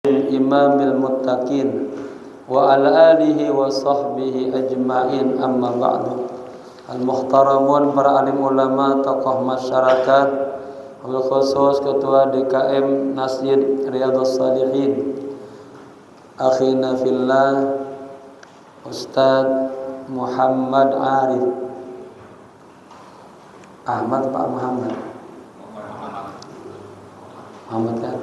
imamil muttaqin wa ala alihi wa sahbihi ajma'in, amma ba'du. Al-muhtaramun, para alim ulama, tokoh masyarakat, wabil khusus ketua DKM Masjid Riyadhus Shalihin, akhina fillah Ustadz Muhammad Arif Ahmad, Pak Muhammad kan?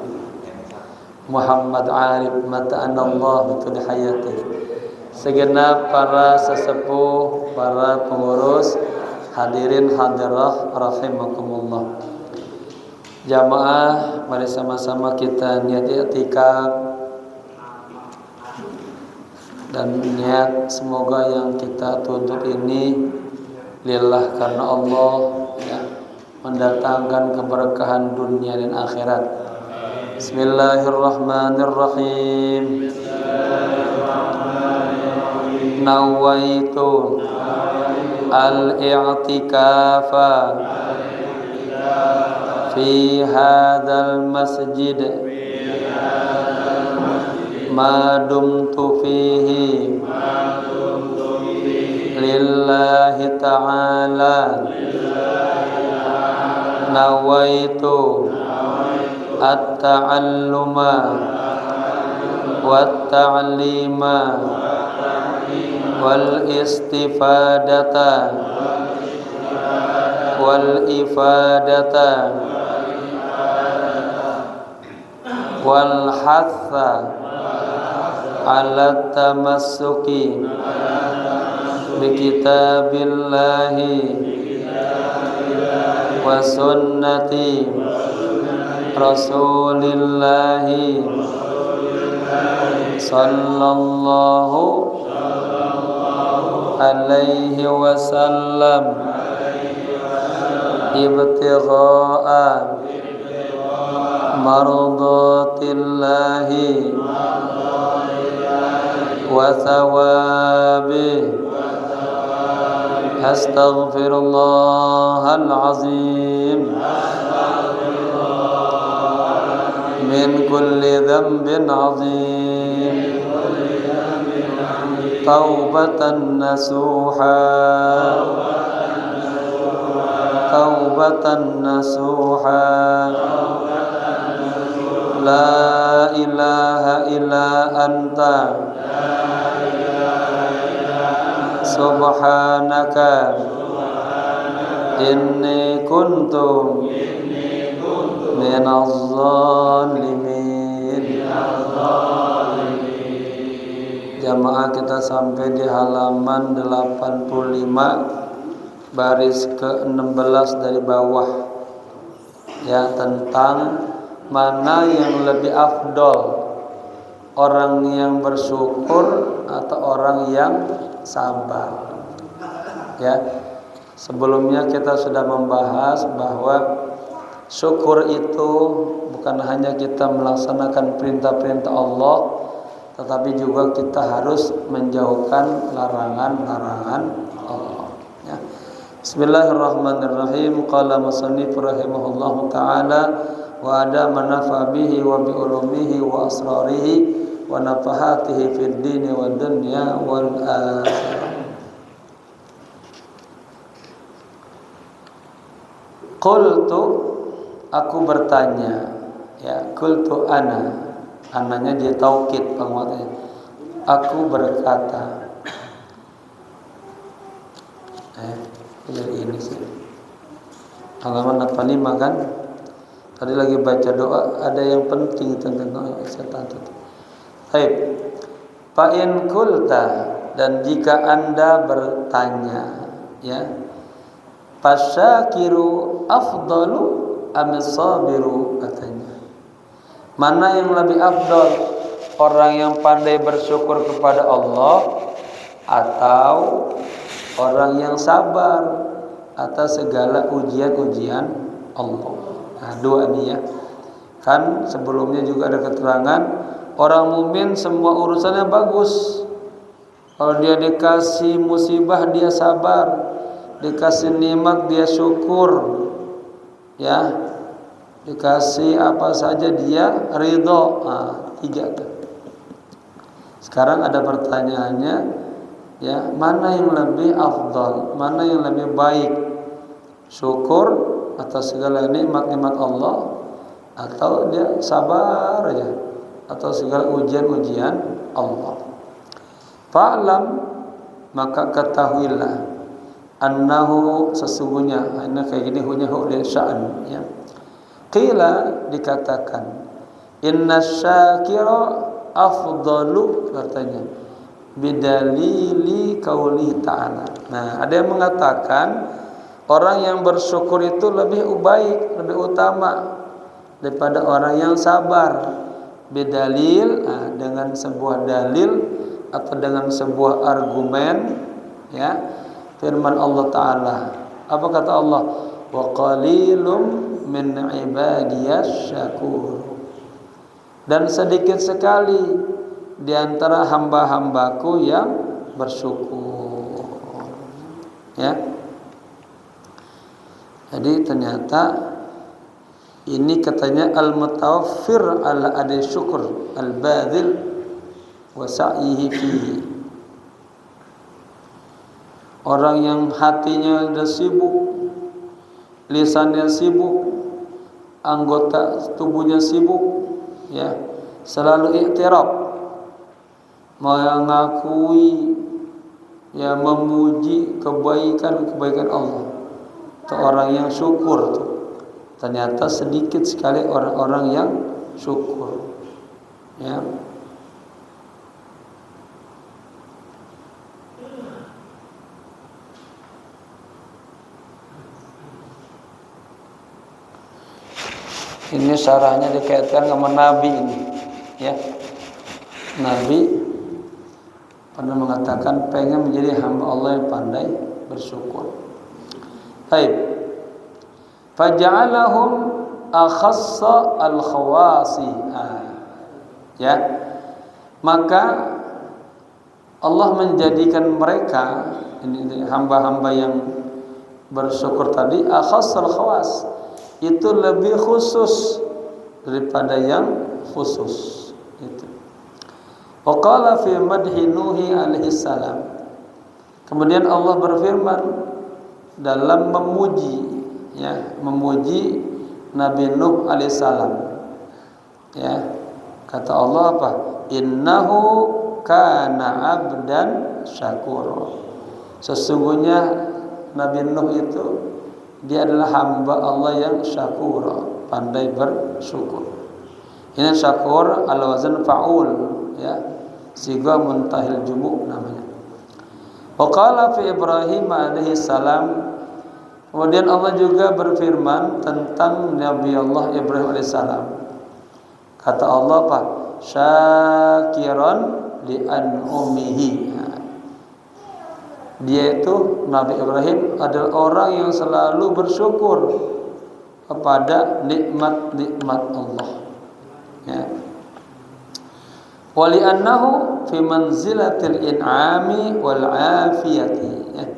Muhammad Arif mata'anallah betul hayati. Segenap para sesepuh, para pengurus, hadirin hadirah rahimakumullah. Jamaah, mari sama-sama kita niat i'tikaf dan niat semoga yang kita tuntut ini lillah, karena Allah, ya, mendatangkan keberkahan dunia dan akhirat. Bismillahirrahmanirrahim. Nawaitu al-i'tikafa fi hadzal masjid ma dumtu fihi lillahi ta'ala. Nawaitu at-ta'alluma wat-ta'lima wal-istifadata wal-ifadata wal-hatha ala tamassuki bi kitabillahi wa sunnati rasulillahi sallallahu alaihi wasallam ibtigha'a mardatillahi wa thawabi. Astaghfirullahal azim min kulli dhanbin azim, taubatan nasuha, taubatan nasuha. La ilaha illa anta subhanaka inni kuntu minaz zalimin. Jamaah, kita sampai di halaman 85 baris ke-16 dari bawah, ya, tentang mana yang lebih afdol, orang yang bersyukur atau orang yang sabar. Ya, sebelumnya kita sudah membahas bahwa syukur itu bukan hanya kita melaksanakan perintah-perintah Allah, tetapi juga kita harus menjauhkan larangan-larangan Allah. Ya. Bismillahirrahmanirrahim. Qala musannif rahimahullahu ta'ala wa ada manafa bihi wa bi ulumihi wa asrarihi wa nafahatihi fid dini wa dunya wal akhirah. Qultu, aku bertanya, ya, qultu ananya dia taukid penguatnya. Aku berkata, dari ini sih halaman 85 kan. Tadi lagi baca doa, ada yang penting tentang setan itu. Baik. Fa in qulta, dan jika Anda bertanya, ya, fasyakiru afdalu am sabiru, katanya. Mana yang lebih afdal, orang yang pandai bersyukur kepada Allah atau orang yang sabar atas segala ujian-ujian Allah? Nah, dua ini, ya. Kan sebelumnya juga ada keterangan orang mukmin semua urusannya bagus. Kalau dia dikasih musibah dia sabar, dikasih nikmat dia syukur, ya, dikasih apa saja dia ridho. Nah, 3 tuh. Sekarang ada pertanyaannya, ya, mana yang lebih afdal, mana yang lebih baik? Syukur atas segala nikmat-nikmat Allah, atau dia sabar aja atas segala ujian-ujian Allah? Fa'lam, maka ketahuilah, annahu, sesungguhnya, ini kayak gini hunya hu li sya'an, ya. Qila, dikatakan, inna syakira afdalu, katanya, bidalili qauli ta'ala. Nah, ada yang mengatakan orang yang bersyukur itu lebih baik, lebih utama daripada orang yang sabar. Bidalil, dengan sebuah dalil atau dengan sebuah argumen, ya, firman Allah Ta'ala. Apa kata Allah? Wa qalilum min ibadiyas syakur. Dan sedikit sekali di antara hamba-hambaku yang bersyukur. Ya. Jadi ternyata ini katanya al-mutawaffir ala adi syukur al-badil wa sa'ihi fihi. Orang yang hatinya sudah sibuk, lisannya sibuk, anggota tubuhnya sibuk, ya, selalu iktiraf, mengakui, ya, memuji kebaikan Allah. Itu orang yang syukur tuh. Ternyata sedikit sekali orang-orang yang syukur, ya. Ini syarahnya dikaitkan sama Nabi ini, ya. Nabi pernah mengatakan pengen menjadi hamba Allah yang pandai bersyukur. Baik. Faja'alahum akhassa al-khawasi. Ya. Maka Allah menjadikan mereka, ini hamba-hamba yang bersyukur tadi, akhassa al-khawas, itu lebih khusus daripada yang khusus itu. Wa qala fi madhi Nuhi alaihi salam. Kemudian Allah berfirman dalam memuji, ya, memuji Nabi Nuh alaihi salam. Ya. Kata Allah apa? Innahu kana abdan syakura. Sesungguhnya Nabi Nuh itu dia adalah hamba Allah yang syakur, pandai bersyukur. Ini syakur ala wazn fa'ul, ya, siga muntahil jumu' namanya. Wa qala fi Ibrahim alaihi salam. Kemudian Allah juga berfirman tentang Nabi Allah Ibrahim alaihi salam. Kata Allah apa? Syakiran li an'umihi. Dia itu, Nabi Ibrahim adalah orang yang selalu bersyukur kepada nikmat-nikmat Allah, ya. Wa li'annahu fi manzilatil in'ami wal 'afiyati, ya.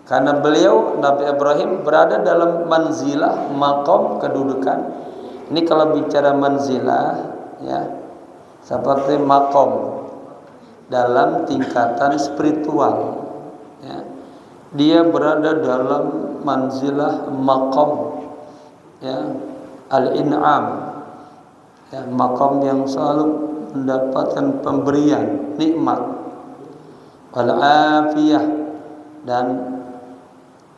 Karena beliau Nabi Ibrahim berada dalam manzilah, maqam, kedudukan. Ini kalau bicara manzilah, ya, seperti maqam dalam tingkatan spiritual. Ya, dia berada dalam manzilah maqam, ya, al-in'am, ya, maqam yang selalu mendapatkan pemberian nikmat, al-afiyah, dan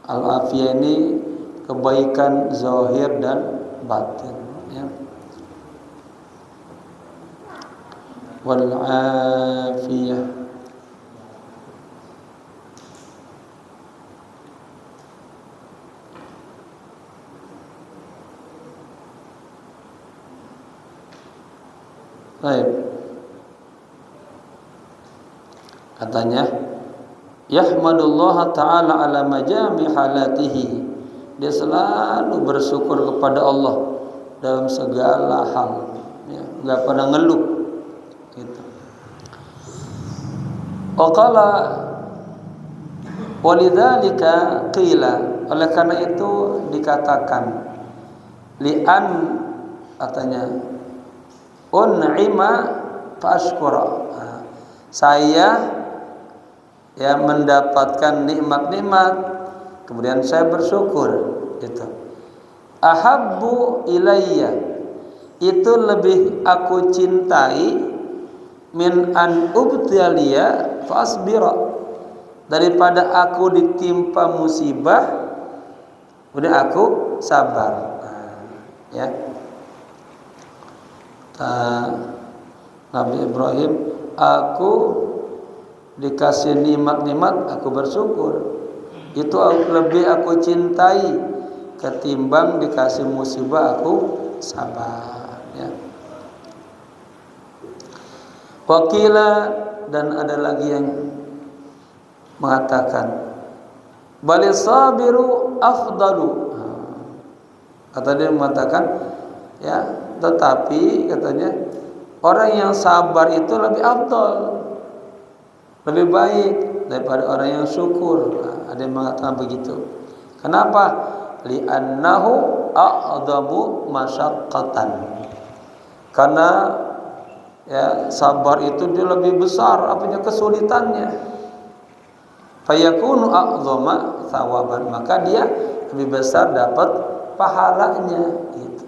al-afiyah ini kebaikan zahir dan batin, ya. Wal-afiyah. Baik. Katanya, yahmadullah ta'ala ala majami halatihi. Dia selalu bersyukur kepada Allah dalam segala hal, ya, enggak pernah ngeluh gitu. Waqala walidzalika qila, oleh karena itu dikatakan, li'an, katanya, un'ima fashkura. Saya ya mendapatkan nikmat-nikmat, kemudian saya bersyukur. Gitu. Ahabbu ilayya, itu lebih aku cintai, min an ubtaliya fasbira, daripada aku ditimpa musibah kemudian aku sabar. Ya. Nabi Ibrahim, aku dikasih nikmat-nikmat aku bersyukur, itu lebih aku cintai ketimbang dikasih musibah aku sabar. Ya. Wakila, dan ada lagi yang mengatakan balis sabiru afdalu. Kata dia mengatakan, ya, tetapi katanya orang yang sabar itu lebih afdal, lebih baik daripada orang yang syukur. Ada yang mengatakan begitu. Kenapa? Li'annahu a'dhamu masyaqqatan. Karena ya sabar itu dia lebih besar apanya kesulitannya. Fayakunu a'dhama thawaban, maka dia lebih besar dapat pahalanya gitu.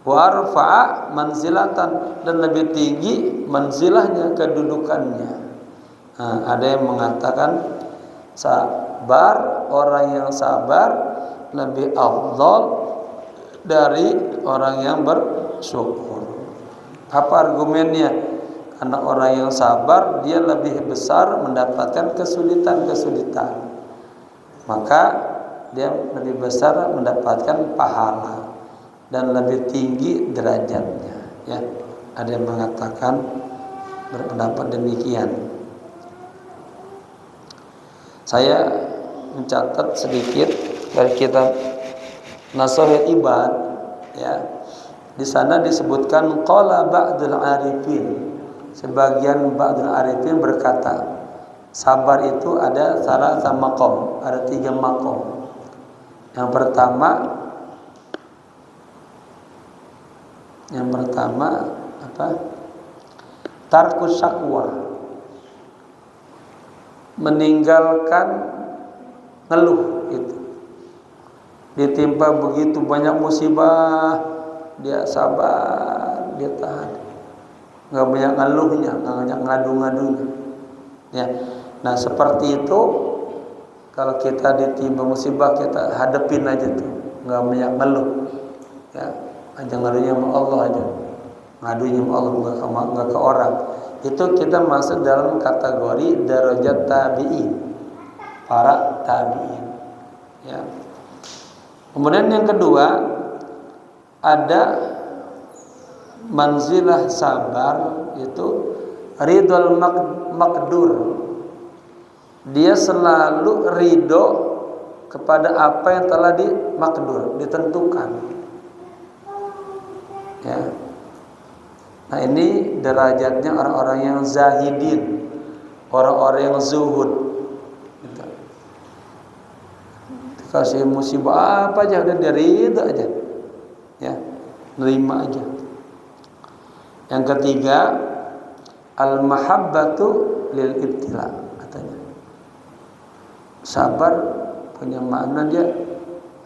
Wa arfa'a manzilatan, dan lebih tinggi manzilahnya, kedudukannya. Ada yang mengatakan sabar, orang yang sabar lebih afdal dari orang yang bersyukur. Apa argumennya? Karena orang yang sabar dia lebih besar mendapatkan kesulitan-kesulitan, maka dia lebih besar mendapatkan pahala dan lebih tinggi derajatnya. Ya, ada yang mengatakan berpendapat demikian. Saya mencatat sedikit dari kitab Nashahul Ibad. Ya, di sana disebutkan qala ba'dul arifin. Sebagian ba'dul arifin berkata, sabar itu ada salasa maqam, ada 3 maqam. Yang pertama apa? Tarkus syakwa, meninggalkan ngeluh itu. Ditimpa begitu banyak musibah, dia sabar, dia tahan. Enggak banyak ngeluhnya, enggak banyak ngadu-ngadunya. Ya. Nah, seperti itu kalau kita ditimpa musibah kita hadapin aja tuh, enggak banyak ngeluh. Ya, aja ngadunya sama Allah aja. Ngadunya sama Allah, enggak ke orang. Itu kita masuk dalam kategori darajat tabi'in. Para tabi'in. Ya. Kemudian yang kedua, ada manzilah sabar, itu ridhol makdur. Dia selalu ridho kepada apa yang telah dimakdur, ditentukan. Ya. Nah, ini derajatnya orang-orang yang zahidin, orang-orang yang zuhud. Gitu. Dikasih musibah apa aja udah dia ridho aja. Ya, nerima aja. Yang ketiga, al-mahabbatu lil ibtila, katanya. Sabar punya makna dia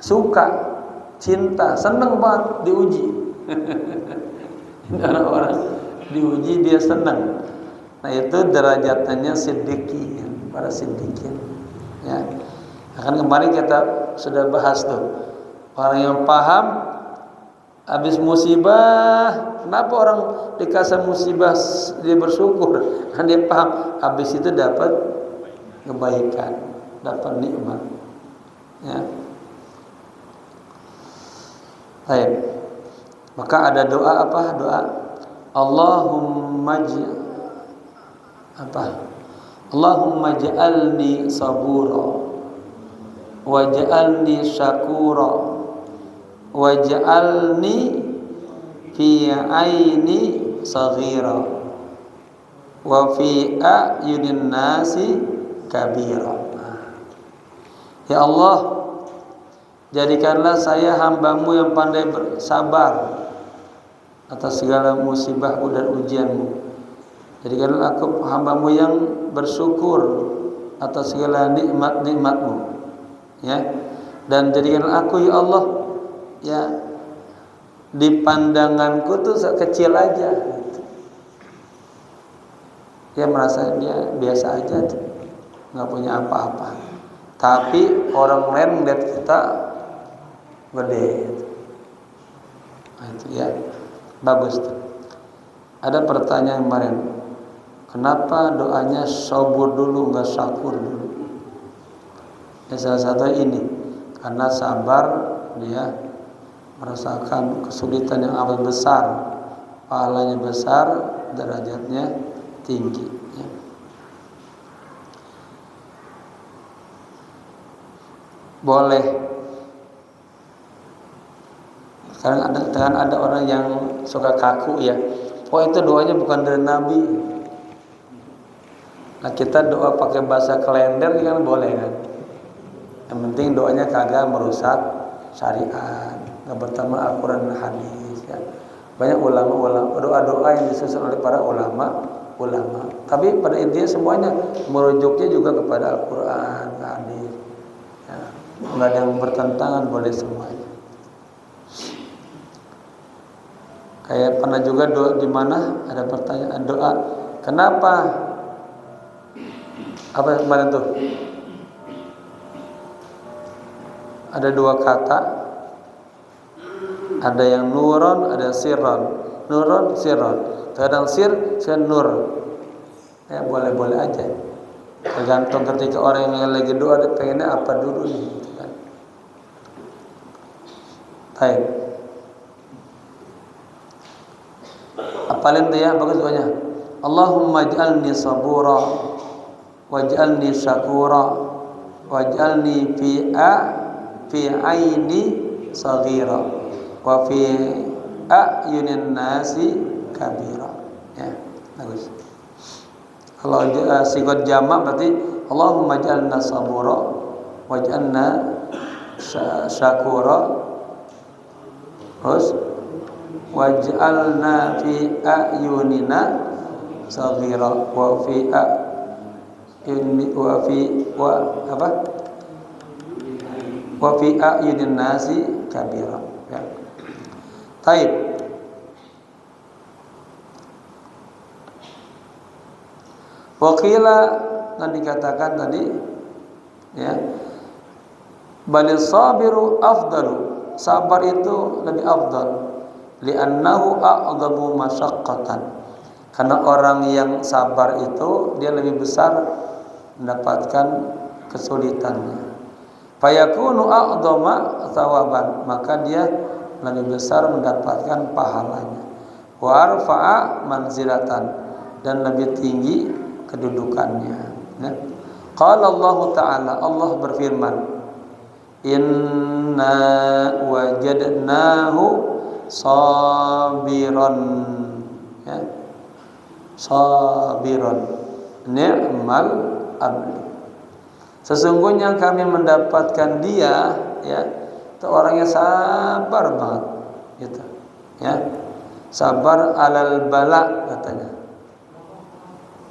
suka, cinta, senang banget diuji. Orang-orang diuji dia senang. Nah, itu derajatnya siddiqin, para siddiqin. Ya. Akan kemarin kita sudah bahas tuh. Orang yang paham habis musibah, kenapa orang dikasih musibah dia bersyukur? Kan dia paham habis itu dapat kebaikan, dapat nikmat. Ya. Baik. Maka ada doa apa? Doa Allahumma Allahumma ja'alni sabura waj'alni syakura waj'alni fi aini saghira wa fi a'yunin nasi kabira. Ya Allah, jadikanlah saya hamba-Mu yang pandai bersabar atas segala musibah dan ujian-Mu, Jadikanlah aku hambamu yang bersyukur atas segala nikmat-nikmatmu, ya. Dan jadikanlah aku ya Allah, ya, di pandanganku tuh kecil aja gitu. Dia merasa dia biasa aja tuh, nggak punya apa-apa. Tapi orang lain melihat kita gede gitu. Nah, itu ya bagus tuh. Ada pertanyaan kemarin, kenapa doanya sabur dulu nggak syakur dulu? Ya, salah satu ini karena sabar dia merasakan kesulitan yang amat besar, pahalanya besar, derajatnya tinggi, ya. Boleh. Sekarang ada orang yang suka kaku, ya. Oh, itu doanya bukan dari Nabi. Nah, kita doa pakai bahasa kalender kan boleh kan? Yang penting doanya kagak merusak syariat, nggak bertentangan Al-Quran dan hadis, ya. Banyak ulama doa-doa yang disusun oleh para ulama. Tapi pada intinya semuanya merujuknya juga kepada Al-Quran, hadis. Ya. Nggak ada yang bertentangan, boleh semuanya. Kayak pernah juga doa di mana ada pertanyaan doa, kenapa? Apa kemarin tuh? Ada dua kata, ada yang nuron, ada sirron. Nuron, sirron. Kadang kadang nur. Ya boleh-boleh aja. Tergantung ketika orang yang lagi doa dia pengennya apa dulu nih, gitu kan. Baik. Apalin tuh ya, bagus doanya. Allahumma ij'alni sabura waj'alni syakura waj'alni fi aini saghira wa fi a'yunin nasi kabira. Ya, bagus. Kalau sigat jamak berarti Allahumma ij'alna sabura waj'alna syakura, terus waj'alna fi a'yunina saghira wa fi a'yunin nasi kabira, ya. Taib. Waqila, yang dikatakan tadi, ya, balil sabiru afdalu, sabar itu lebih afdal, li'annahu a'dhamu masyaqqatan, karena orang yang sabar itu dia lebih besar mendapatkan kesulitannya. Fayakunu a'dhama thawaban, maka dia lebih besar mendapatkan pahalanya. Wa arfa'a manzilatan, dan lebih tinggi kedudukannya, ya. Qala Allah Ta'ala, Allah berfirman, inna wajadnahu sabiran, ya, sabiran ni'mal abd, sesungguhnya kami mendapatkan dia, ya, itu orangnya sabar banget gitu, ya, sabar alal bala katanya,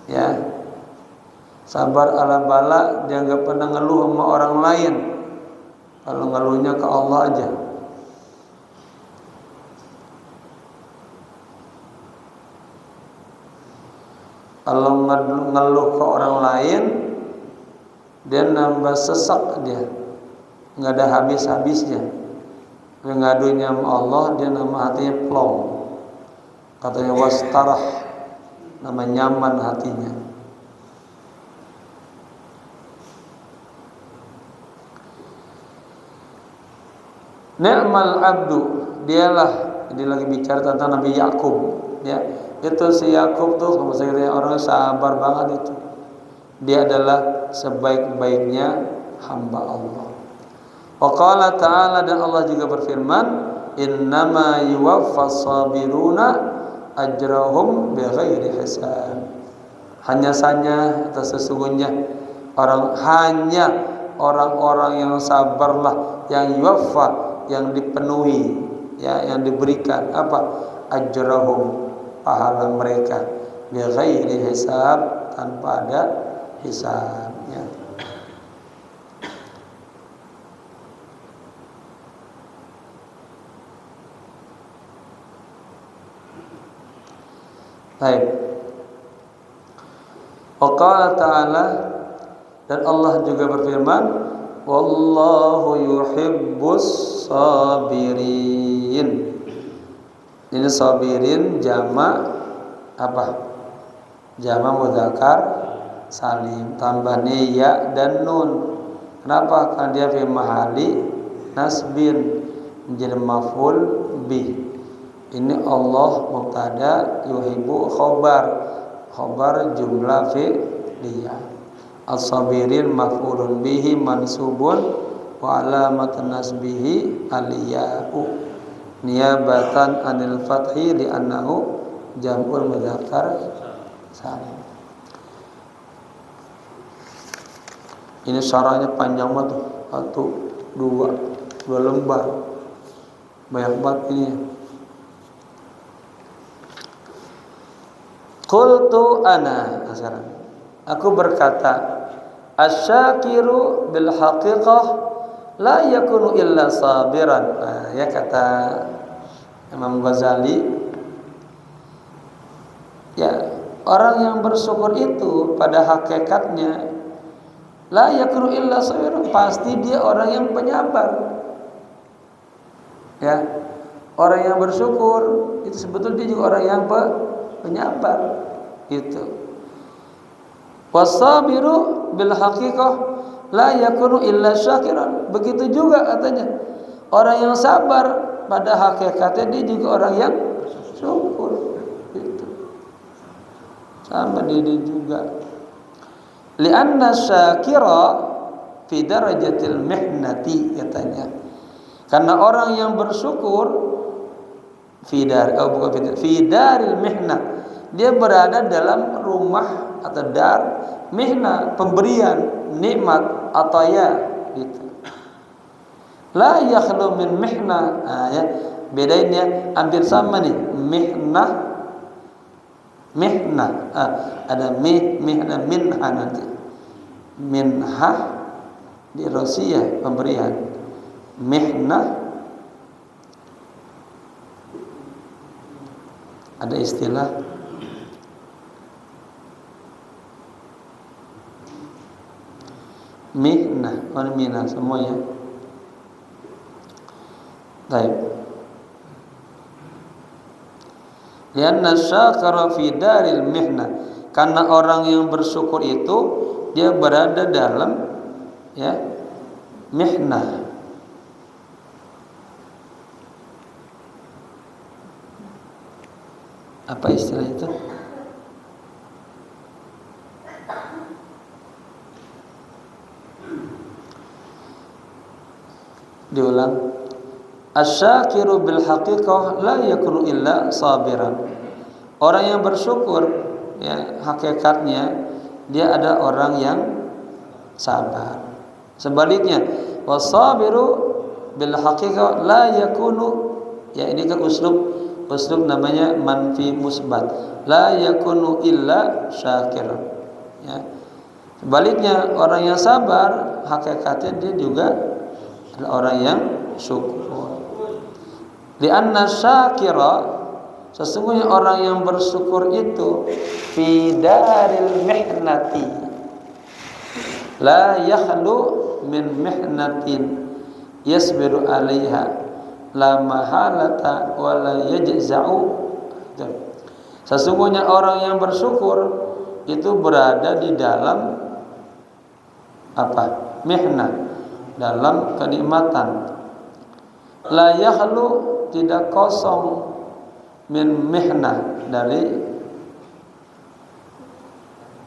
ya, sabar alal bala, dia nggak pernah ngeluh sama orang lain, kalau ngeluhnya ke Allah aja. Kalau ngeluh ke orang lain, dia nambah sesak, dia nggak ada habis-habisnya. Ngadunya sama Allah, dia nama hatinya plong, katanya wastarah, nama nyaman hatinya. Ni'mal abdu, dialah, ini lagi bicara tentang Nabi Yakub, ya. Itu si Yakub tuh, kalau saya orang sabar banget itu. Dia adalah sebaik-baiknya hamba Allah. Wa qala ta'ala, dan Allah juga berfirman, innama yuwaffas sabiruna ajrahum bighairi hisab. Hanya saja atau sesungguhnya orang-orang yang sabarlah, yang yuwaffa, yang dipenuhi, ya, yang diberikan apa? Ajrahum, pahala mereka, bi ghairi hisab, tanpa ada hisabnya. Baik. Wa qala ta'ala, dan Allah juga berfirman, wallahu yuhibbus sabirin. Ini sabirin jamak apa? Jamak mudzakkar salim, tambahnya ya dan nun. Kenapa? Karena dia fi mahali nasbin, menjadi maf'ul bih. Ini Allah mubtada, yuhibbu khabar jumlah fi'liyah. As-sabirin maf'ulun bihi mansubun wa alamat nasbihi aliya'u niyabatan anil fathi li'annahu jam'ul mudzakkar salim. Ini syarahnya panjang banget, 2 lembar, banyak banget ini. Qultu ana, sekarang aku berkata, asyakiru bil haqiqah la yakunu illa sabiran. Ya kata Imam Ghazali, ya orang yang bersyukur itu pada hakikatnya la yakunu illa sabiran, pasti dia orang yang penyabar. Ya, orang yang bersyukur itu sebetulnya dia juga orang yang penyabar itu. Wasabiru bil haqiqah la yakunu illa syakiran. Begitu juga katanya, orang yang sabar pada hakikatnya dia juga orang yang syukur itu. Sama dia juga. Lianna syakira fi darajatil mihnati, katanya. Karena orang yang bersyukur fi daril mihnah, dia berada dalam rumah atau dar mihnah, pemberian nikmat ataya gitu. La yakhlu min mihnah. Ya, bedainnya hampir sama nih. Mihnah, ada mihnah, minha nanti. Minha di Rusia pemberian. Mihnah ada istilah mihnah, minah semuanya. Baik. Lianna syakara fi daril mihnah, karena orang yang bersyukur itu dia berada dalam ya mihnah. Apa istilah itu? Diulang. Asyakiru bil haqiqah la yakunu illa sabiran. Orang yang bersyukur ya hakikatnya dia ada orang yang sabar. Sebaliknya, wasabiru bil haqiqah la yakunu, ya ini kan uslub namanya manfi musbat, la yakunu illa syakiran. Ya. Sebaliknya, orang yang sabar hakikatnya dia juga adalah orang yang syukur. Lianna syakira, sesungguhnya orang yang bersyukur itu fi daril mihnati la yakhlu min mihnatin yasbiru alaiha la mahalata wa la yajza'u. Sesungguhnya orang yang bersyukur itu berada di dalam apa? Mihnah, dalam kenikmatan. La yakhlu, tidak kosong, min mihnah, dari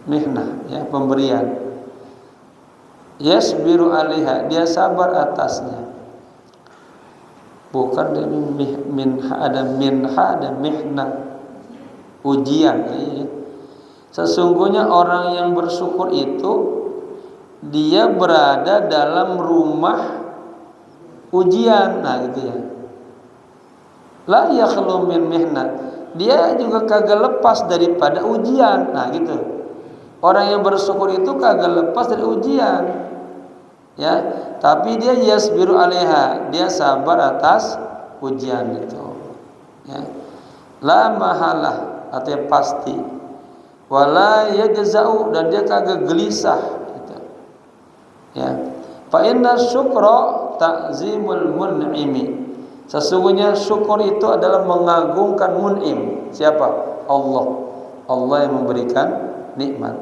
mihnah ya pemberian. Yasbiru alaiha, dia sabar atasnya. Bukan dari minha, ada mihnah, ujian. Sesungguhnya orang yang bersyukur itu dia berada dalam rumah ujian. Nah gitu ya. La yakhlu min mihnah, dia juga kagak lepas daripada ujian. Nah gitu. Orang yang bersyukur itu kagak lepas dari ujian, ya. Tapi dia yasbiru alaiha, dia sabar atas ujian itu, ya. La mahalah, artinya pasti. Wala yajza'u, dan dia kagak gelisah, gitu. Ya. Fa inna syukra ta'zimul mun'imi. Sesungguhnya syukur itu adalah mengagungkan mun'im. Siapa? Allah. Allah yang memberikan nikmat.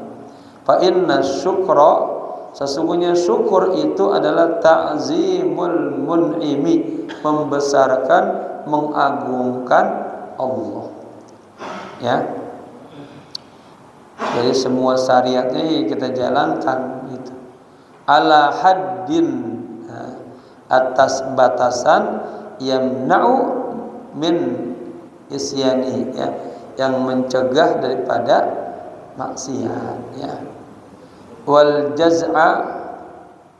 Fa inna syukra, sesungguhnya syukur itu adalah ta'zimul mun'imi, membesarkan, mengagungkan Allah. Ya. Jadi semua syariatnya kita jalankan gitu. Ala haddin, atas batasan, yamna'u min isyani, ya, yang mencegah daripada maksiat, ya. Wal jaz'a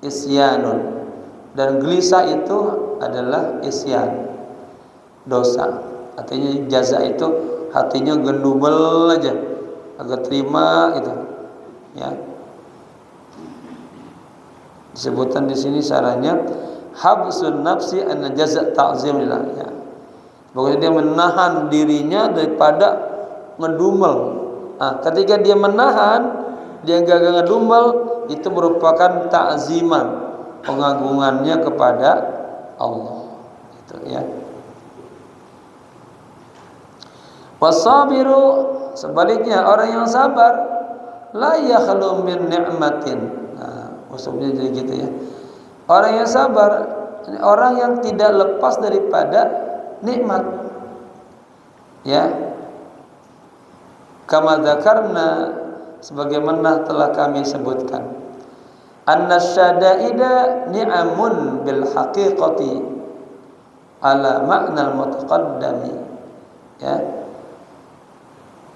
isyanun, dan gelisah itu adalah isyan, dosa. Artinya jaza itu hatinya gendubel aja, agak terima itu, ya. Disebutkan di sini sarannya habsun nafsi an jaza' ta'zim lillah, ya. Pokoknya dia menahan dirinya daripada ngedumel. Nah, ketika dia menahan, dia gak ngedumel, itu merupakan ta'ziman, pengagungannya kepada Allah, gitu, ya. Wasabiru, sebaliknya orang yang sabar, la yakhlu min ni'matin. Maksudnya jadi gitu, ya. Orang yang sabar, orang yang tidak lepas daripada nikmat, ya. Kama dzakarna, sebagaimana telah kami sebutkan, anna syada'ida ni'amun bil haqiqati ala ma'nal mutaqaddami, ya.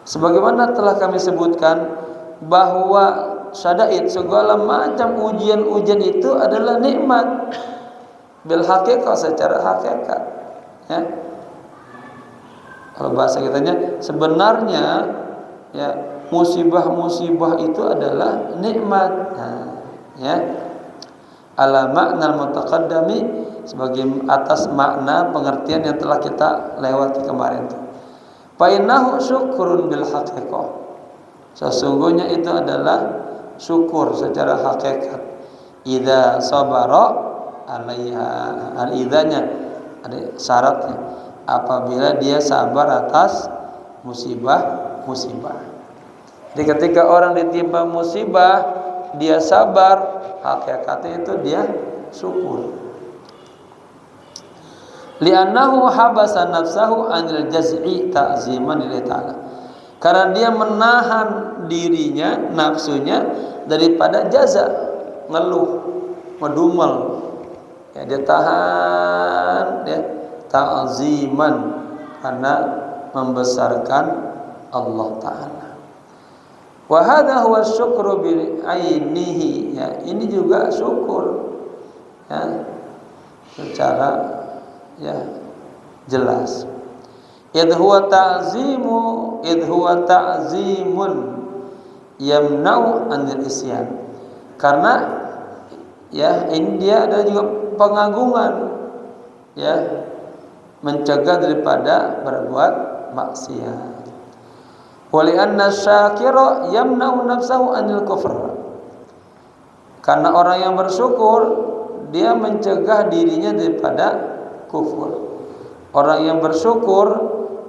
Sebagaimana telah kami sebutkan bahwa syada'id, segala macam ujian-ujian itu adalah nikmat bil haqiqah, secara hakikat, ya. Kalau bahasa kitanya sebenarnya, ya, musibah-musibah itu adalah nikmat, ya. Ala ma'nal mutaqaddami, sebagai atas makna pengertian yang telah kita lewati kemarin itu. Fa innahu syukrun bil haqiqah, sesungguhnya itu adalah syukur secara hakikat. Idza sabara alaiha, al-idzanya ada syaratnya, apabila dia sabar atas musibah. Jadi ketika orang ditimpa musibah, dia sabar, hakikatnya itu dia syukur. Li'annahu habasa nafsahu anil jaz'i ta'ziman lillahi ta'ala, karena dia menahan dirinya, nafsunya, daripada jaza, ngeluh, ngedumel, ya, dia tahan, ya, ta'ziman, karena membesarkan Allah Ta'ala. Wa hadha huwa syukru bi ainihi, ya, ini juga syukur, ya, secara, ya, jelas. Idh huwa ta'zimun yamna'u anil isyan, karena, ya, ini dia ada juga pengagungan, ya, mencegah daripada berbuat maksiat. Wali anna syakira yamna'u nafsahu anil kufr, karena orang yang bersyukur dia mencegah dirinya daripada kufur. Orang yang bersyukur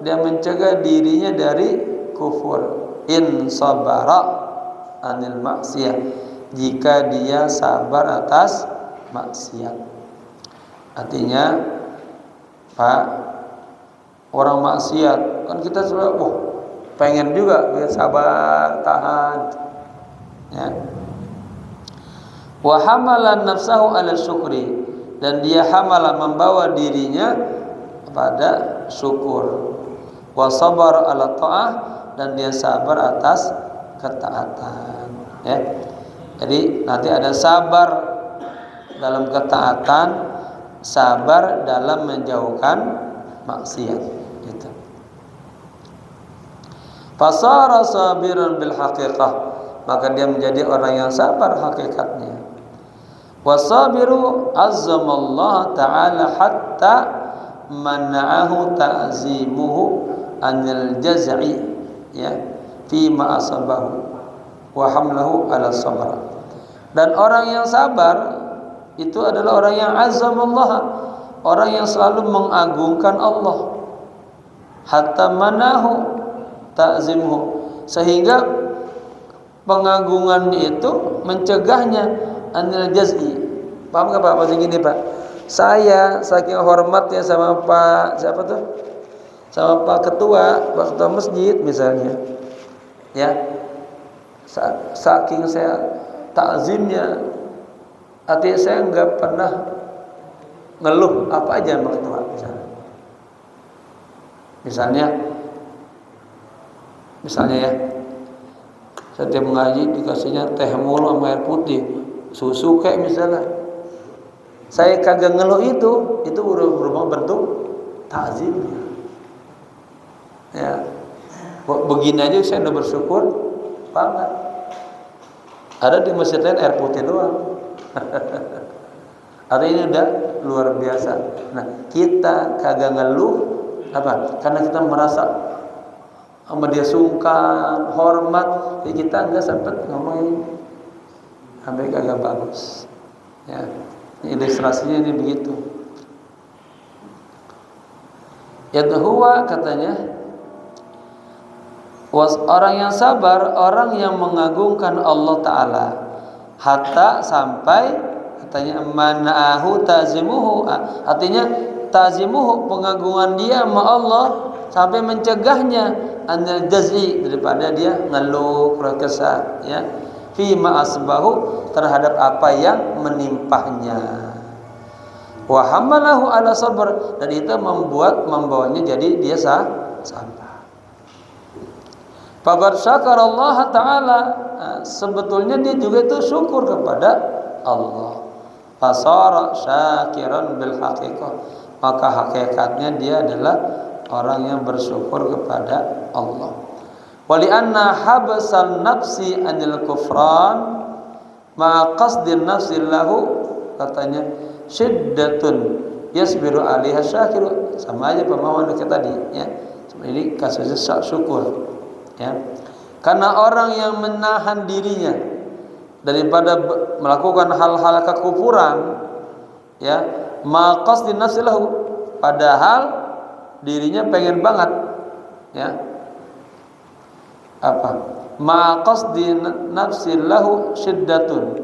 dia mencegah dirinya dari kufur. In sabara anil maksiyah, jika dia sabar atas maksiat. Artinya, Pak, orang maksiat kan kita sudah pengen juga biar sabar, tahan, ya. Wa hamalan nafsahu ala syukri, dan dia hamalah, membawa dirinya pada syukur. Wa sabar ala ta'ah, dan dia sabar atas ketaatan, ya. Jadi nanti ada sabar dalam ketaatan, sabar dalam menjauhkan maksiat, gitu. Fasara sabiran bil haqiqah, maka dia menjadi orang yang sabar hakikatnya. Wasabiru azzamallahu ta'ala hatta mana'ahu ta'zimuhu anil jaz'i, ya, fi ma asabahu wa hamlahu ala sabr. Dan orang yang sabar itu adalah orang yang azzamallah, orang yang selalu mengagungkan Allah. Hatta manahu ta'zimuhu, sehingga pengagungannya itu mencegahnya anil jaz'i. Paham enggak Pak? Maksud gini Pak, saya saking hormatnya sama Pak siapa tuh? Sama Pak Ketua masjid misalnya, ya, saking saya takzimnya, artinya saya enggak pernah ngeluh apa aja sama Ketua misalnya ya, setiap mengaji dikasihnya teh mulu sama air putih, susu kayak misalnya, saya kagak ngeluh, itu berubah bentuk takzimnya, ya. Begini aja saya udah bersyukur banget. Ada di masjid lain air putih doang. Artinya ini udah luar biasa. Nah, kita kagak ngeluh apa? Karena kita merasa sama dia sungkan, hormat, jadi kita enggak sempat ngomongin sampai kagak bagus. Ya, ilustrasinya ini begitu. Yadhuwa katanya, orang yang sabar, orang yang mengagungkan Allah Ta'ala, hatta sampai katanya mana'ahu ta'zimuhu, artinya ta'zimuhu, pengagungan dia sama Allah sampai mencegahnya anil jaz'i, daripada dia ngeluh kesah, ya, fi ma asbahu, terhadap apa yang menimpahnya, wa hamalahu ala sabr, dan itu membawanya jadi dia sabar. Faqad syakara Allah Ta'ala, sebetulnya dia juga itu syukur kepada Allah. Fasara syakiran bil haqiqah, maka hakikatnya dia adalah orang yang bersyukur kepada Allah. Wali anna habsal nafsi anil kufran ma qasdin nafsi lahu, katanya syiddatun yasbiru alaiha syakiru, sama aja pemahaman kita tadi, ya. Ini kasusnya syukur, ya. Karena orang yang menahan dirinya daripada melakukan hal-hal kekufuran, ya, ma qasdin nafsi lahu, padahal dirinya pengen banget, ya, apa, ma qasdi nafsi lahu syiddatun,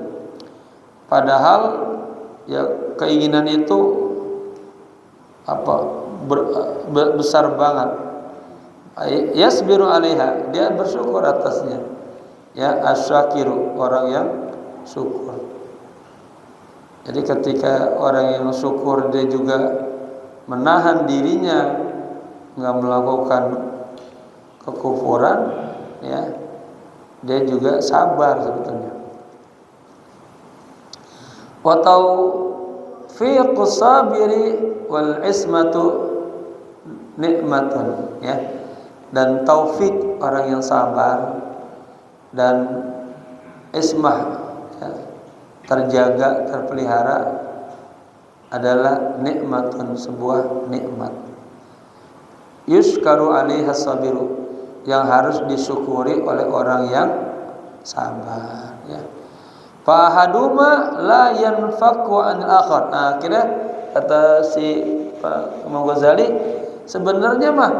padahal ya keinginan itu apa besar banget, yasbiru alaiha, dia bersyukur atasnya, ya, asyakiru, orang yang syukur. Jadi ketika orang yang syukur dia juga menahan dirinya nggak melakukan kekufuran, ya, dia juga sabar sebetulnya. Wa taufiqus sabiri wal ismatu nikmatun, ya, dan taufik orang yang sabar dan ismah, ya, terjaga, terpelihara, adalah nikmatun, sebuah nikmat. Yuskaru alaiha sabiru, yang harus disyukuri oleh orang yang sabar, ya. Fa ahaduma la yanfaku an akhar. Nah, kira kata si Pak Imam Ghazali, sebenarnya mah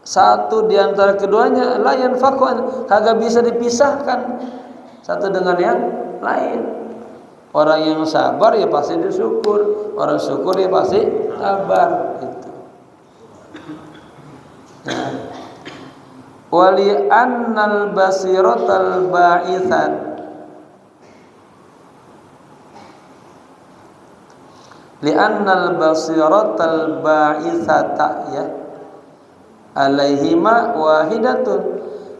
satu di antara keduanya la yanfaku, kagak bisa dipisahkan satu dengan yang lain. Orang yang sabar ya pasti disyukur, orang syukur ya pasti sabar, gitu. Ya. Wali annal basiratal ba'itsan, li annal basiratal ba'itsata, ya, alaihima wahidatun,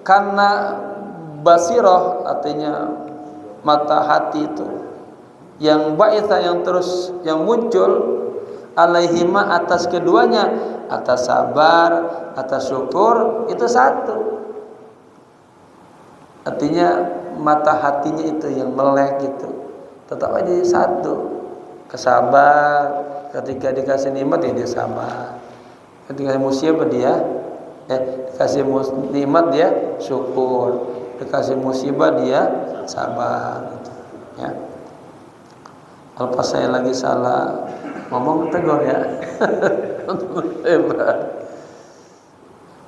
karena basirah artinya mata hati itu, yang ba'itsa yang terus yang muncul, alaihima atas keduanya, atas sabar, atas syukur, itu satu. Artinya mata hatinya itu yang melek gitu. Tetap aja satu. Kesabar, ketika dikasih nikmat ya dia sabar. Ketika musibah dia dikasih nikmat dia syukur. Dikasih musibah dia sabar gitu. Ya. Kalau saya lagi salah ngomong tegur ya.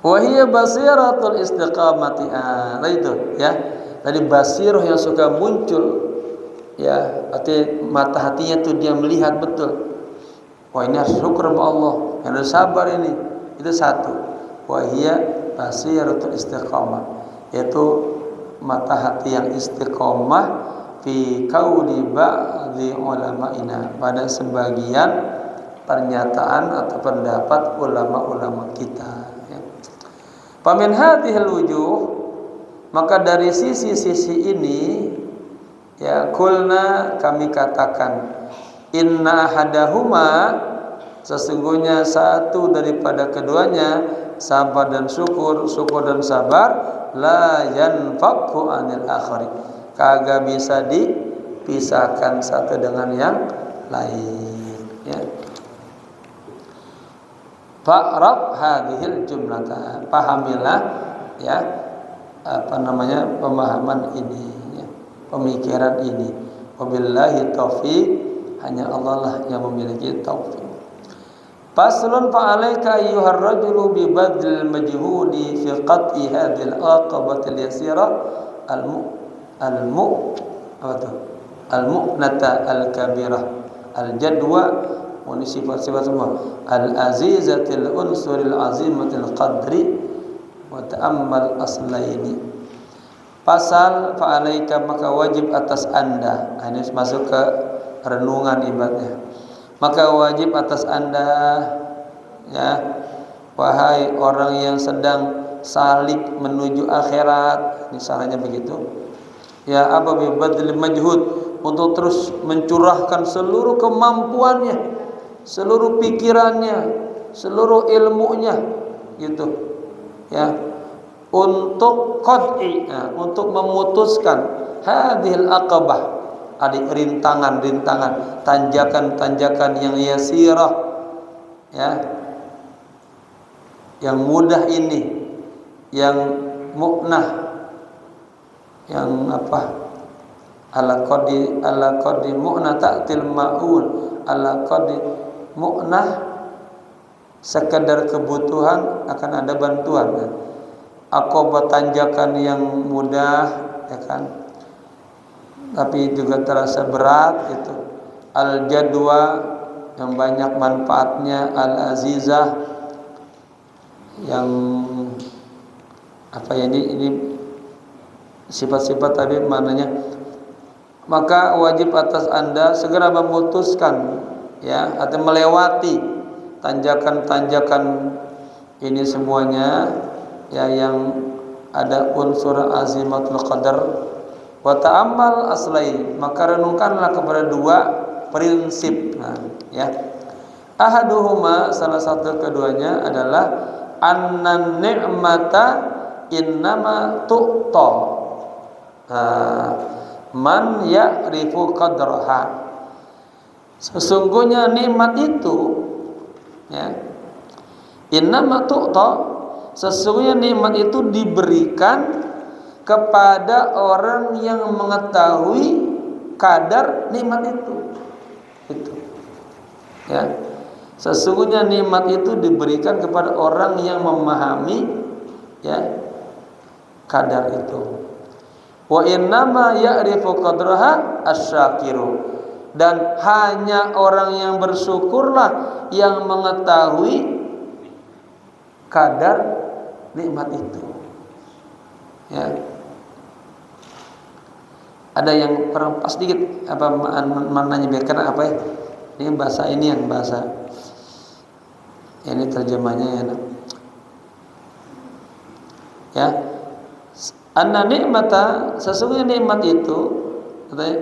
Wahia basiratul istiqamati. Nah itu ya. Tadi basirah yang suka muncul ya, arti mata hatinya tuh dia melihat betul. Wah ini harus syukur sama Allah, harus sabar ini. Itu satu. Wahia basiratul istiqamah, yaitu mata hati yang istiqamah fi qauli ba'dhi ulama'ina, pada sebagian pernyataan atau pendapat ulama-ulama kita. Famin hadhil wujuh, maka dari sisi-sisi ini ya kulna kami katakan inna hadahuma, sesungguhnya satu daripada keduanya, sabar dan syukur, syukur dan sabar, la yanfaqu anil akhari, kagak bisa dipisahkan satu dengan yang lain ya. Fa'rab hadhil jumlata, pahamilah ya pemahaman ini ya, pemikiran ini. Wabillahi taufiq, hanya Allah lah yang memiliki taufik. Faslun fa'alaika ayyuhar rajulu bi badlil majhudi fi qat'i hadhil aqabatil yasira al-mu'nata al-kabirah al-jadwa, ini sifat-sifat semua, al-azizatil unsuril azimatil qadri wa ta'ammal aslaini. Pasal fa'alaika, maka wajib atas anda, ini masuk ke renungan ibadahnya. Maka wajib atas anda ya, wahai orang yang sedang salik menuju akhirat, misalnya begitu ya, apa bi badlil majhud, untuk terus mencurahkan seluruh kemampuannya, seluruh pikirannya, seluruh ilmunya gitu ya, untuk qad'i, untuk memutuskan hadhil aqabah, adik rintangan-rintangan, tanjakan-tanjakan yang yasirah ya, yang mudah ini, yang mu'nah, yang apa, ala qadi mu'nah ta'til ma'ul, ala qadi mu'nah, sekedar kebutuhan akan ada bantuan kan? Aqabah, tanjakan yang mudah ya kan, tapi juga terasa berat itu. Al jadwa, yang banyak manfaatnya. Al azizah, yang apa ya, ini sifat-sifat tadi maknanya. Maka wajib atas anda segera memutuskan ya, atau melewati tanjakan-tanjakan ini semuanya ya, yang ada unsur azimatul qadar. Wa ta'ammal aslain, maka renungkanlah kepada dua prinsip. Ya. Ahaduhuma, salah satu keduanya adalah annan ni'mata innama tu'ta man ya'rifu qadraha. Sesungguhnya nikmat itu ya, innama tu'ta, sesungguhnya nikmat itu diberikan kepada orang yang mengetahui kadar nikmat itu. Itu. Ya. Sesungguhnya nikmat itu diberikan kepada orang yang memahami ya kadar itu. Wa innama ya'rifu qadraha asyakiru, dan hanya orang yang bersyukurlah yang mengetahui kadar nikmat itu. Ya. Ada yang kurang pas dikit apa maknanya, biar karena apa ya? Ini bahasa, ini yang bahasa ini terjemahnya ya. Ya. Anna nikmata, sesungguhnya nikmat itu katanya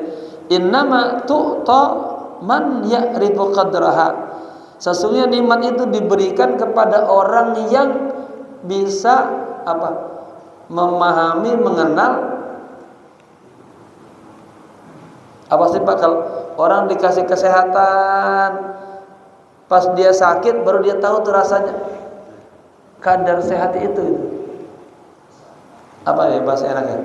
innama tu'ta man ya'rifu qadraha. Sesungguhnya nikmat itu diberikan kepada orang yang bisa apa? Memahami, mengenal Apa sih Pak, kalau orang dikasih kesehatan, pas dia sakit baru dia tahu tuh rasanya kadar sehat itu. Apa ya bahasa enaknya?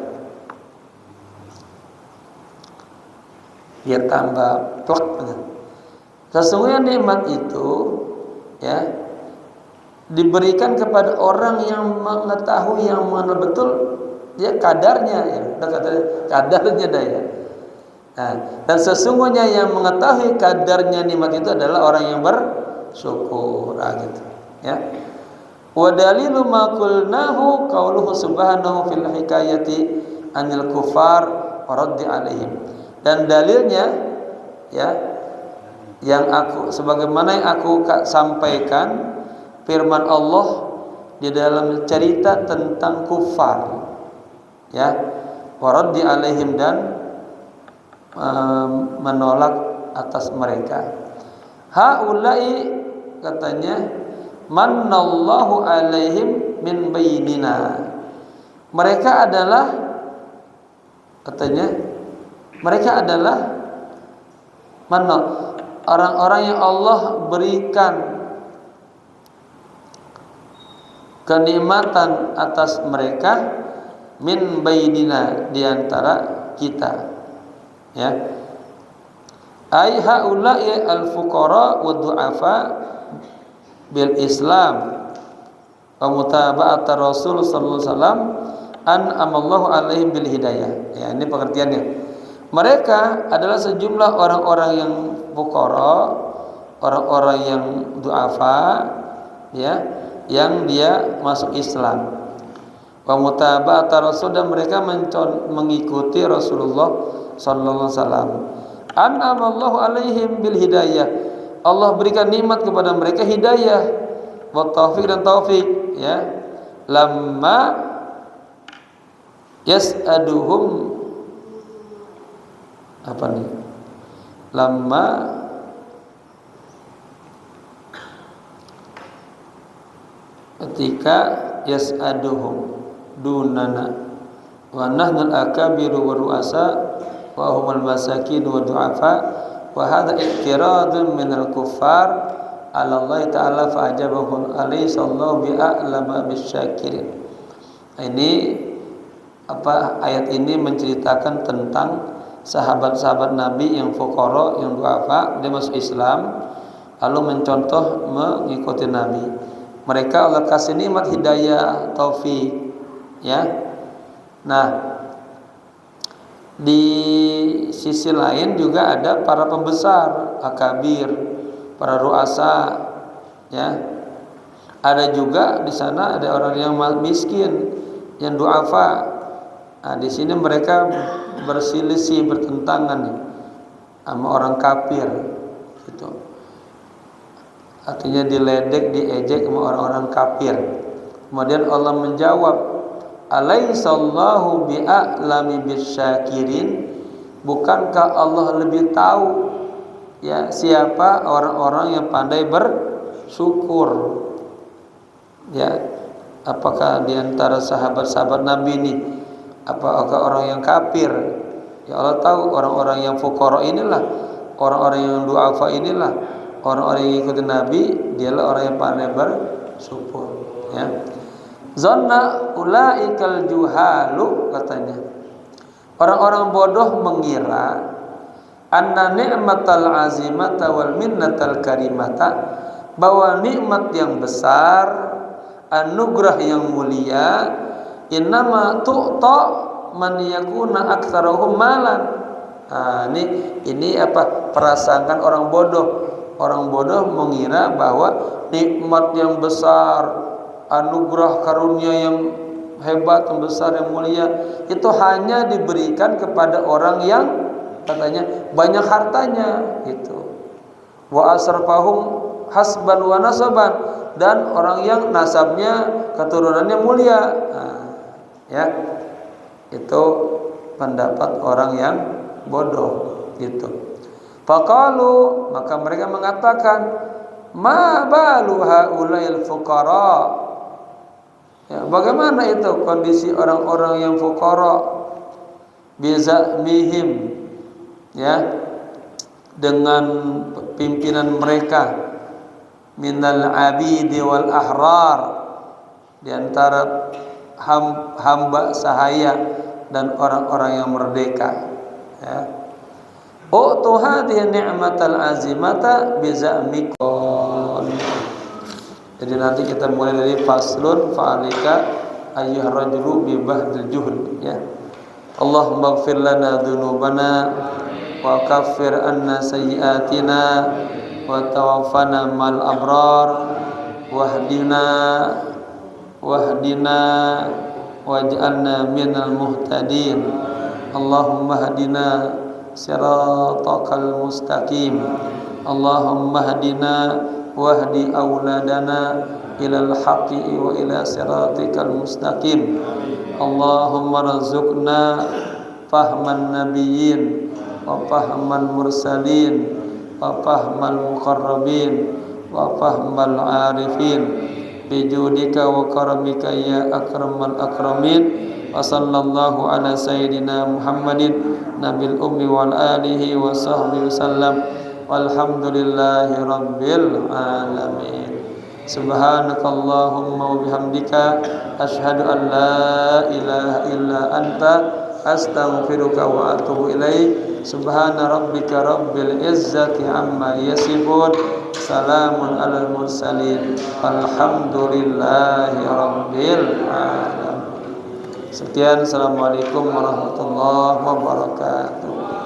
Biar tambah plek. Sesungguhnya nikmat itu ya diberikan kepada orang yang mengetahui, yang mengenal betul ya kadarnya ya. Udah kadarnya dah ya. Nah, dan sesungguhnya yang mengetahui kadarnya nikmat itu adalah orang yang bersyukur, gitu. Ya. Wa dalilu ma qulnahu qauluhu subhanahu fil hikayati anil kufar wa raddi alaihim. Dan dalilnya ya yang aku sebagaimana yang aku sampaikan firman Allah di dalam cerita tentang kufar ya, wa raddi alaihim, dan menolak atas mereka. Haulai katanya mannallahu alaihim min bainina. Mereka adalah katanya mereka adalah mana orang-orang yang Allah berikan kenikmatan atas mereka min bainina, di antara kita. Ya, ai haula'i al-fuqara wa du'afa bil Islam wa mutaba'at Rasul sallallahu alaihi wasallam an amallahu alaihim bil hidayah. Ya, ini pengertiannya. Mereka adalah sejumlah orang-orang yang fuqara, orang-orang yang du'afa ya, yang dia masuk Islam. Wa mutaba'at Rasul, dan mereka mengikuti Rasulullah sallallahu alaihi wasallam. An'amallahu alaihim bil hidayah. Allah berikan nikmat kepada mereka hidayah wa taufik, dan taufik ya. Lamma yas'aduhum apa nih? Lamma ketika yas'aduhum dunana wa nahnu al-akabiru wa ru'asa wa humul masakin wa du'afa wa hadha i'tiradun minal kuffar ala Allah ta'ala fa ajabahu alaihi sallallahu bi a'lama bisyakirin. Ini apa, ayat ini menceritakan tentang sahabat-sahabat Nabi yang fuqara, yang du'afa, dia masuk Islam lalu mencontoh mengikuti Nabi. Mereka Allah kasih nikmat hidayah, taufik ya. Nah, di sisi lain juga ada para pembesar, akabir, para ruasa ya. Ada juga di sana ada orang yang miskin, yang du'afa. Nah, di sini mereka berselisih, bertentangan sama orang kafir gitu. Artinya diledek, diejek sama orang-orang kafir. Kemudian Allah menjawab, alaihissallahu bi'a'lami bisyakirin. Bukankah Allah lebih tahu ya siapa orang-orang yang pandai bersyukur ya. Apakah di antara sahabat-sahabat Nabi ini apakah orang yang kafir? Ya Allah tahu orang-orang yang fuqara inilah, orang-orang yang du'afa inilah, orang-orang yang ikuti Nabi, dialah orang yang pandai bersyukur ya. Zanna ulaikal juhalu, katanya orang-orang bodoh mengira anna ni'matal azimata wal minnatal karimata, bahwa nikmat yang besar, anugerah yang mulia, innama tu'ta man yakuna aktsaruhum malan. Nah, ini apa, prasangkaan orang bodoh. Orang bodoh mengira bahwa nikmat yang besar, anugerah karunia yang hebat, yang besar, yang mulia itu hanya diberikan kepada orang yang katanya banyak hartanya gitu. Wa asrafahum hasban wa nasaban, dan orang yang nasabnya, keturunannya mulia. Nah, ya, itu pendapat orang yang bodoh gitu. Faqalu, maka mereka mengatakan, ma balu haulail fuqara. Ya, bagaimana itu kondisi orang-orang yang fuqara? Bizamihim, ya, dengan pimpinan mereka minal abidi wal ahrar, di antara hamba sahaya dan orang-orang yang merdeka, ya. U'tu hadhihi ni'matal azimata biza'mikon. Jadi nanti kita mulai dari faslun fa'alika ayyuhar rajulu bi bahdil juhd, ya. Allahumma ighfir lana dhunubana wa kaffir anna sayyi'atina wa tawaffana mal abrar wahdina waj'alna minal muhtadin. Allahumma hadina siratal mustaqim. Allahumma hadina wahdi auladana ilal haqqi wa ila siratikal mustaqim. Allahumma razuqna fahman nabiyyin wa fahman mursalin wa fahmal muqarrabin wa fahmal arifin bijudika wa karamika ya akramal akramin. Wa sallallahu ala sayyidina Muhammadin nabil ummi wal alihi wa sahbihi wasallam. Walhamdulillahi rabbil alamin. Subhanakallahumma wa bihamdika asyhadu an la ilaha illa anta astaghfiruka wa atubu ilaik. Subhana rabbika rabbil izzati amma yasifun. Salamun alal mursalin. Alhamdulillahi rabbil alamin. Sekian, assalamualaikum warahmatullahi wabarakatuh.